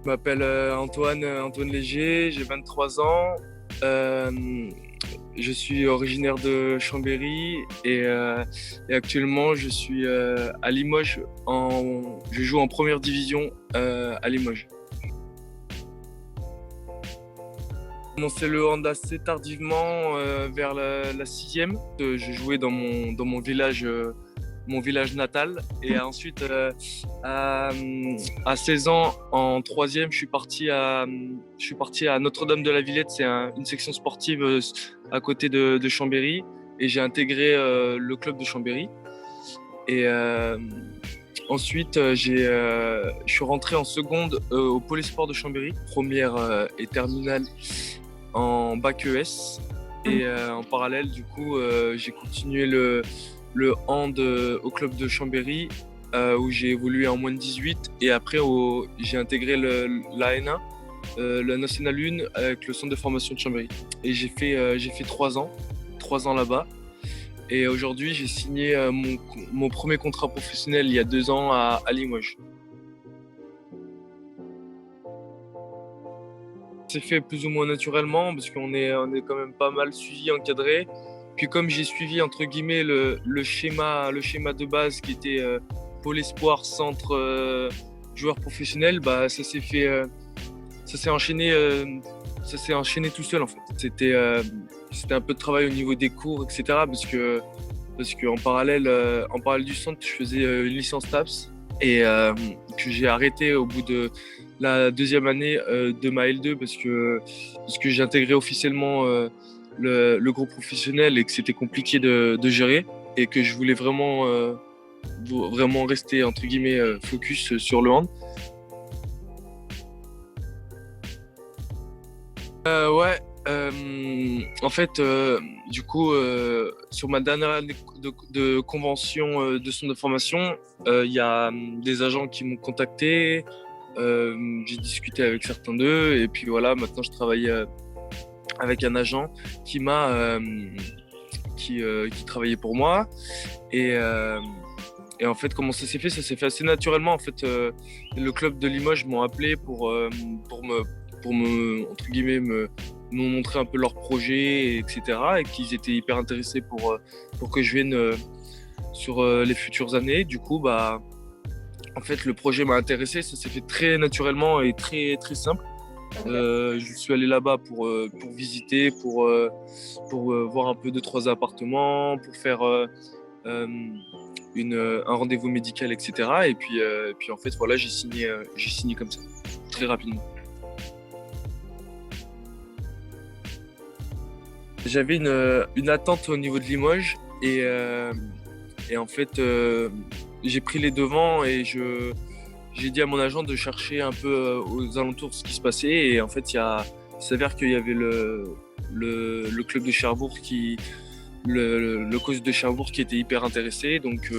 Je m'appelle Antoine Léger, j'ai 23 ans. Euh, je suis originaire de Chambéry et actuellement je suis à Limoges. Je joue en première division à Limoges. J'ai commencé le hand assez tardivement, vers la sixième. Je jouais dans mon village natal. Et ensuite, à 16 ans, en troisième, je suis parti à Notre-Dame-de-la-Villette. C'est une section sportive à côté de Chambéry. Et j'ai intégré le club de Chambéry. Et ensuite, je suis rentré en seconde au Pôle Espoir de Chambéry, première et terminale en bac ES. Et en parallèle, du coup, j'ai continué le hand au club de Chambéry, où j'ai évolué en moins de 18. Et après, j'ai intégré l'AN1, la Nationale 1, avec le centre de formation de Chambéry. Et j'ai fait 3 ans là-bas. Et aujourd'hui, j'ai signé mon premier contrat professionnel il y a 2 ans à Limoges. C'est fait plus ou moins naturellement parce on est quand même pas mal suivi, encadré. Puis comme j'ai suivi entre guillemets le schéma de base qui était pôle espoir, centre, joueur professionnel, bah ça s'est enchaîné, ça s'est enchaîné tout seul en fait. C'était un peu de travail au niveau des cours, etc. Parce que en parallèle du centre, je faisais une licence TAPS et que j'ai arrêté au bout de la deuxième année de ma L2 parce que j'ai intégré officiellement le groupe professionnel et que c'était compliqué de gérer et que je voulais vraiment rester entre guillemets focus sur le hand. Ouais, en fait, du coup, sur ma dernière année de convention de centre de formation, il y a des agents qui m'ont contacté. J'ai discuté avec certains d'eux et puis voilà, maintenant je travaille avec un agent qui m'a qui travaillait pour moi et en fait comment ça s'est fait assez naturellement en fait. Le club de Limoges m'ont appelé pour me entre guillemets me montrer un peu leur projet, etc. Et qu'ils étaient hyper intéressés pour que je vienne sur les futures années. Du coup, bah, en fait, le projet m'a intéressé. Ça s'est fait très naturellement et très simple. Je suis allé là-bas pour visiter, pour voir un peu deux, trois appartements, pour faire euh, un rendez-vous médical, etc. Puis en fait, voilà, j'ai signé comme ça, très rapidement. J'avais une attente au niveau de Limoges et en fait, j'ai pris les devants et j'ai dit à mon agent de chercher un peu aux alentours ce qui se passait. Et en fait, il s'avère qu'il y avait le club de Cherbourg le coach de Cherbourg qui était hyper intéressé. Donc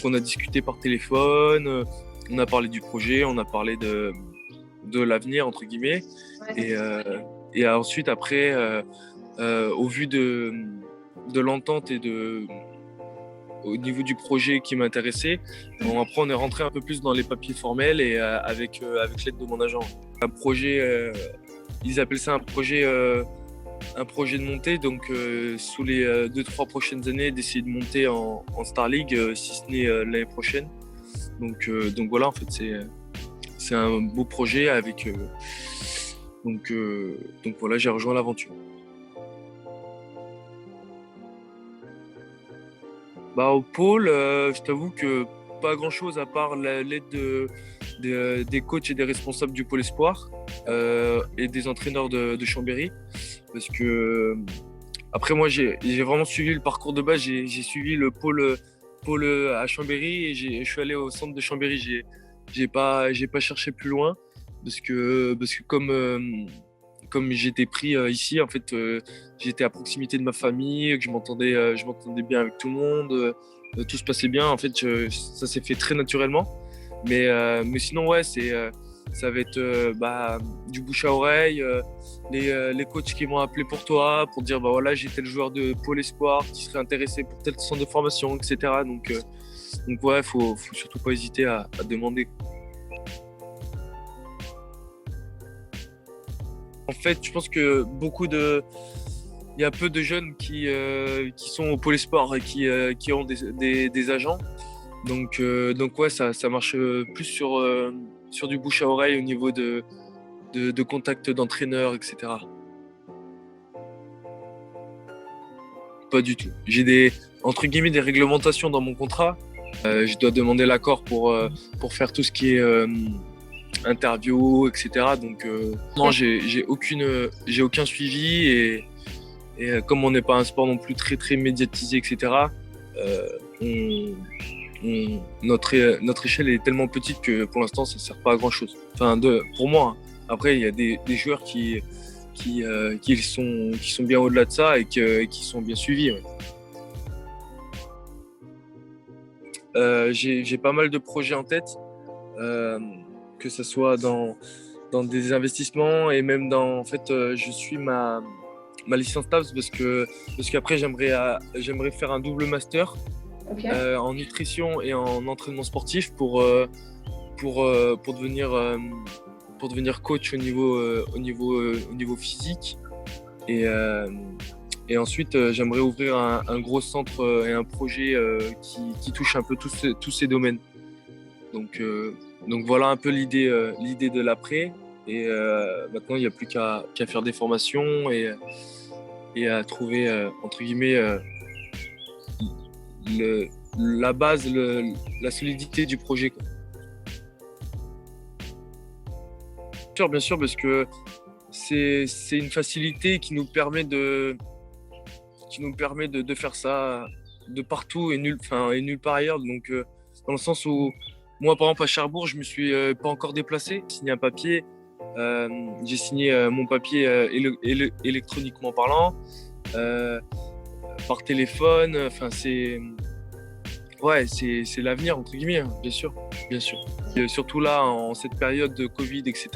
on a discuté par téléphone, on a parlé du projet, on a parlé de l'avenir, entre guillemets. Et, et ensuite, après, au vu de l'entente et au niveau du projet qui m'intéressait, bon, après on est rentré un peu plus dans les papiers formels et avec l'aide de mon agent. Un projet, ils appellent ça un projet de montée, donc sous les 2-3 prochaines années, d'essayer de monter en Star League, si ce n'est l'année prochaine. Donc voilà, en fait, c'est un beau projet donc voilà, j'ai rejoint l'aventure. Bah, au pôle, je t'avoue que pas grand-chose à part l'aide des coachs et des responsables du pôle espoir et des entraîneurs de Chambéry. Parce que après moi j'ai vraiment suivi le parcours de base, j'ai suivi le pôle à Chambéry et je suis allé au centre de Chambéry. J'ai pas cherché plus loin parce que comme j'étais pris ici, en fait, j'étais à proximité de ma famille, que je m'entendais bien avec tout le monde, tout se passait bien. En fait, ça s'est fait très naturellement. Mais sinon, ouais, ça va être bah, du bouche à oreille, les coachs qui vont appeler pour toi, pour dire, bah voilà, j'ai tel joueur de Pôle Espoir qui serait intéressé pour tel centre de formation, etc. Donc ouais, faut surtout pas hésiter à demander. fait, je pense que il y a peu de jeunes qui sont au pôle sport et qui ont des agents. Donc ouais, ça marche plus sur du bouche à oreille au niveau de contact d'entraîneurs, etc. Pas du tout. J'ai entre guillemets, des réglementations dans mon contrat. Je dois demander l'accord pour faire tout ce qui est interview, etc. Donc non, j'ai aucun suivi et comme on n'est pas un sport non plus très très médiatisé, etc. Notre échelle est tellement petite que pour l'instant ça ne sert pas à grand chose. Enfin pour moi. Hein. Après il y a des joueurs qui sont bien au-delà de ça et qui sont bien suivis. Ouais. J'ai pas mal de projets en tête, que ce soit dans des investissements et même en fait, je suis ma licence TAPS parce qu'après j'aimerais faire un double master en nutrition et en entraînement sportif pour devenir coach au niveau physique et ensuite j'aimerais ouvrir un gros centre et un projet qui touche un peu tous ces domaines. Donc voilà un peu l'idée de l'après et maintenant il n'y a plus qu'à faire des formations et à trouver entre guillemets la base, la solidité du projet. Bien sûr, parce que c'est une facilité qui nous permet de faire ça de partout et nulle part ailleurs. Donc, dans le sens où moi, par exemple, à Cherbourg, je me suis pas encore déplacé. J'ai signé un papier. J'ai signé mon papier électroniquement parlant, par téléphone. Enfin, c'est l'avenir entre guillemets, hein, bien sûr. Et surtout là, en cette période de Covid, etc.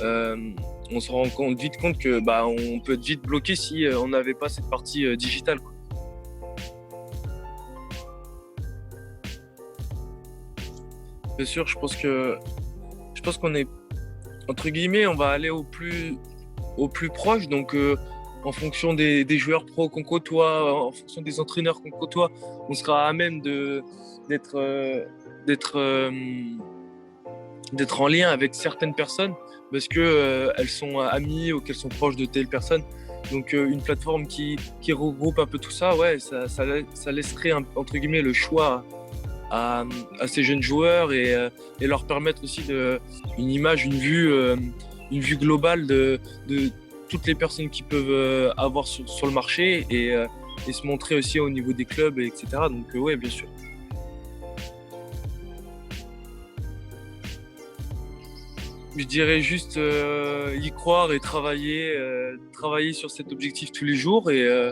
On se rend vite compte que on peut être vite bloqué si on n'avait pas cette partie digitale. Quoi. Bien sûr, je pense qu'on est entre guillemets, on va aller au plus proche. Donc, en fonction des joueurs pros qu'on côtoie, en fonction des entraîneurs qu'on côtoie, on sera à même d'être en lien avec certaines personnes parce que elles sont amies ou qu'elles sont proches de telle personne. Donc une plateforme qui regroupe un peu tout ça, ouais, ça laisserait entre guillemets le choix à ces jeunes joueurs et leur permettre aussi une image, une vue globale de toutes les personnes qui peuvent avoir sur le marché et se montrer aussi au niveau des clubs, etc. Donc ouais, bien sûr. Je dirais juste y croire et travailler sur cet objectif tous les jours et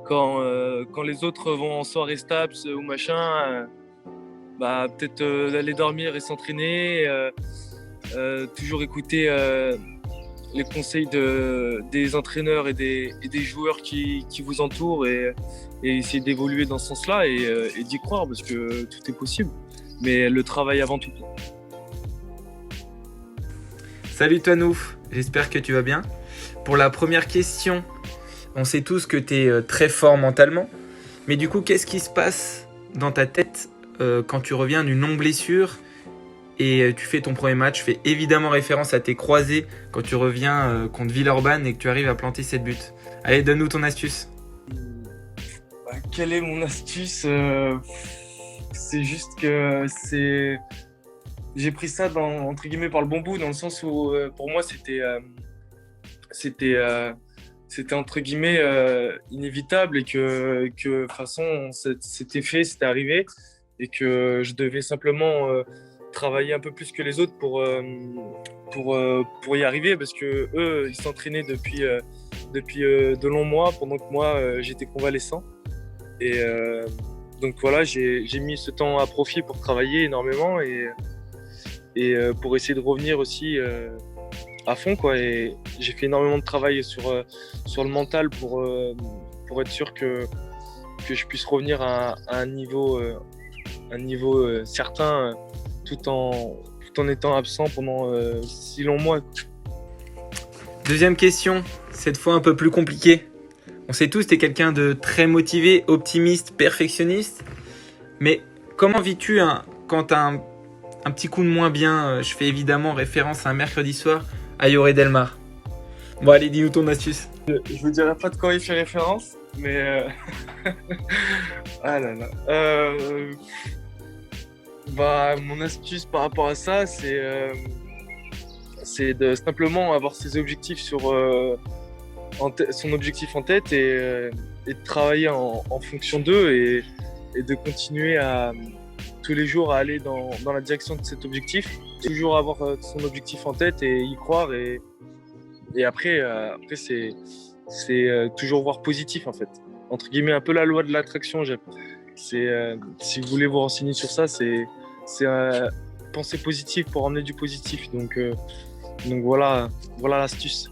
quand les autres vont en soirée Staps ou machin, peut-être aller dormir et s'entraîner, toujours écouter les conseils des entraîneurs et des joueurs qui vous entourent et essayer d'évoluer dans ce sens-là et d'y croire parce que tout est possible. Mais le travail avant tout. Salut Tanouf, j'espère que tu vas bien. Pour la première question, on sait tous que tu es très fort mentalement. Mais du coup, qu'est-ce qui se passe dans ta tête quand tu reviens d'une non-blessure et tu fais ton premier match? Je fais évidemment référence à tes croisés quand tu reviens contre Villeurbanne et que tu arrives à planter 7 buts. Allez, donne-nous ton astuce. Quelle est mon astuce? C'est juste que j'ai pris ça entre guillemets par le bon bout, dans le sens où pour moi c'était entre guillemets inévitable et que de toute façon c'était fait, c'était arrivé et que je devais simplement travailler un peu plus que les autres pour y arriver parce que eux ils s'entraînaient depuis de longs mois pendant que moi j'étais convalescent et donc voilà, j'ai mis ce temps à profit pour travailler énormément et pour essayer de revenir aussi à fond quoi. Et j'ai fait énormément de travail sur le mental pour être sûr que je puisse revenir à un niveau certain tout en étant absent pendant 6 longs mois. Deuxième question, cette fois un peu plus compliquée. On sait tous, tu es quelqu'un de très motivé, optimiste, perfectionniste. Mais comment vis-tu quand tu as un petit coup de moins bien? Je fais évidemment référence à un mercredi soir à Lloret Delmar. Bon, allez, dis-nous ton astuce. Je vous dirai pas de quoi il fait référence, mais ah là là. Mon astuce par rapport à ça, c'est de simplement avoir ses objectifs son objectif en tête et de travailler en fonction d'eux et de continuer à tous les jours à aller dans la direction de cet objectif. Toujours avoir son objectif en tête et y croire et après c'est toujours voir positif en fait. Entre guillemets, un peu la loi de l'attraction. Si vous voulez vous renseigner sur ça, c'est penser positif pour emmener du positif. Donc voilà l'astuce.